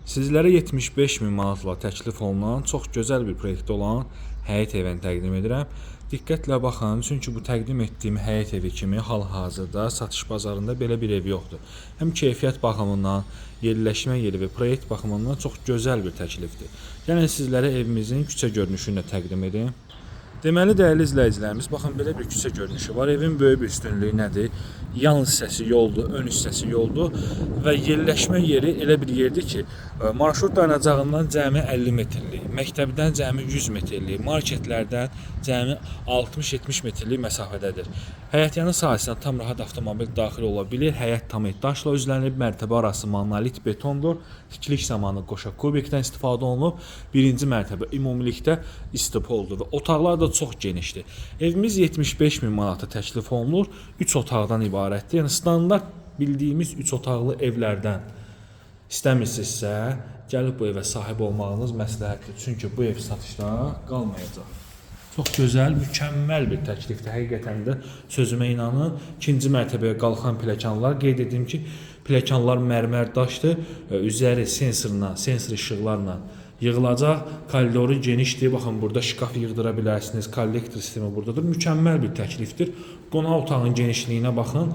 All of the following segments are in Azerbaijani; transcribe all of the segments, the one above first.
Sizlərə 75.000 manatla təklif olunan çox gözəl bir proyekt olan həyət evini təqdim edirəm. Diqqətlə baxın, çünki bu təqdim etdiyim həyət evi kimi hal-hazırda satış bazarında belə bir ev yoxdur. Həm keyfiyyət baxımından, yerləşmə yeri və proyekt baxımından çox gözəl bir təklifdir. Yəni sizlərə evimizin küçə görünüşünü də təqdim edim. Deməli, dəyərli izləyicilərimiz, baxın belə bir küçə görünüşü var. Evin böyük bir üstünlüyü nədir? Yan hissəsi yoldur, ön hissəsi yoldur və yerləşmə yeri elə bir yerdir ki, marşrut dayanacağından cəmi 50 metrlik, məktəbdən cəmi 100 metrlik, marketlərdən cəmi 60-70 metrlik məsafədədir. Həyətyanı sahəsinə tam rahat avtomobil daxil ola bilir. Həyət tam daşla üzlənilib, mərtəbə arası monolit betondur. Tikilik zamanı qoşa kubikdən istifadə olunub. Birinci mərtəbə ümumilikdə istipoldur və otaqlar da çox genişdir. Evimiz 75.000 manata təklif olunur. 3 otaqdan ibarətdir. Yəni standart bildiyimiz 3 otaqlı evlərdən istəmirsinizsə, gəlib bu evə sahib olmağınız məsləhətdir. Çünki bu ev satışda qalmayacaq. Çox gözəl, mükəmməl bir təklifdir. Həqiqətən də sözümə inanın. İkinci mərtəbəyə qalxan pilləkənlər, qeyd edim ki, pilləkənlər mərmər daşdır. Üzəri sensor işıqlarla yığılacaq. Koridoru genişdir. Baxın, burada şkaf yığdıra bilərsiniz. Kollektor sistemi buradadır. Mükəmməl bir təklifdir. Qonaq otağının genişliyinə baxın.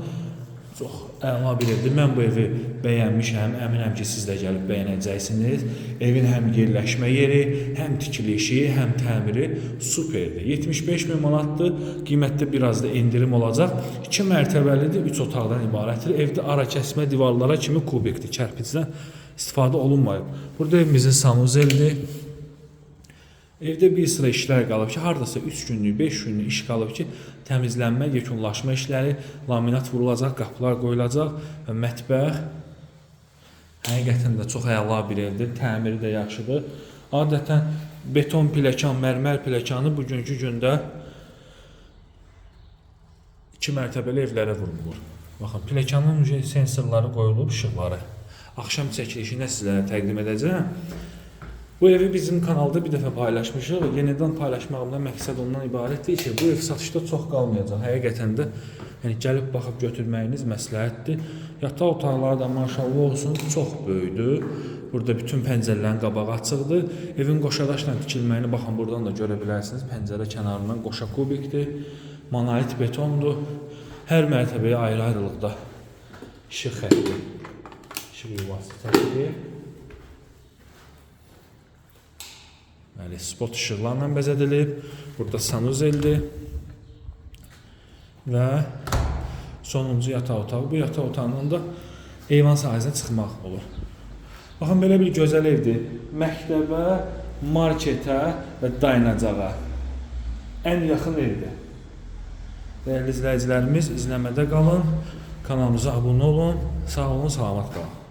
Çox əla bir evdir. Mən bu evi bəyənmişəm. Əminəm ki, siz də gəlib bəyənəcəksiniz. Evin həm yerləşmə yeri, həm tikilişi, həm təmiri superdir. 75.000 manatdır. Qiymətdə biraz da endirim olacaq. 2 mərtəbəlidir, 3 otaqdan ibarətdir. Evdə ara kəsmə divarlara kimi kubikdir. Kərpicdən istifadə olunmayıb. Burada evimizin sanuzeldir. Evdə bir sıra işlər qalıb ki, hardasa 3 günlük, 5 günlük iş qalıb ki, təmizlənmə, yekunlaşma işləri, laminat vurulacaq, qapılar qoyulacaq və mətbəx həqiqətən də çox əla bir evdir, təmiri də yaxşıdır. Adətən beton pilləkən, mərmər pilləkəni bugünkü gündə 2 mərtəbəli evlərə vurulur. Baxın, pilləkənin sensorları qoyulub, işıqları. Axşam çəkilişində sizlərə təqdim edəcəm. Bu evi bizim kanalda bir dəfə paylaşmışıq və yenidən paylaşmağımda məqsəd ondan ibarətdir ki, bu ev satışda çox qalmayacaq. Həqiqətən də gəlib baxıb götürməyiniz məsləhətdir. Yataq otaqları da maşallah olsun, çox böyükdür. Burada bütün pəncərələrin qabağı açıqdır. Evin qoşadaşla tikilməyini baxın, buradan da görə bilərsiniz. Pəncərə kənarından qoşa kubikdir. Monolit betondur. Hər mərtəbəyə ayrı-ayrılıqda işıq xətti, işıq yuvası çəkilir. Spot işıqlarla bəzədilib. Burada sanuzeldir. Və sonuncu yataq otağı. Bu yataq otağından da eyvan sahəsinə çıxmaq olur. Baxın, belə bir gözəl evdir. Məktəbə, marketə və dayanacağa ən yaxın evdir. Dəyərli izləyicilərimiz, izləmədə qalın. Kanalımıza abunə olun. Sağ olun, salamat qalın.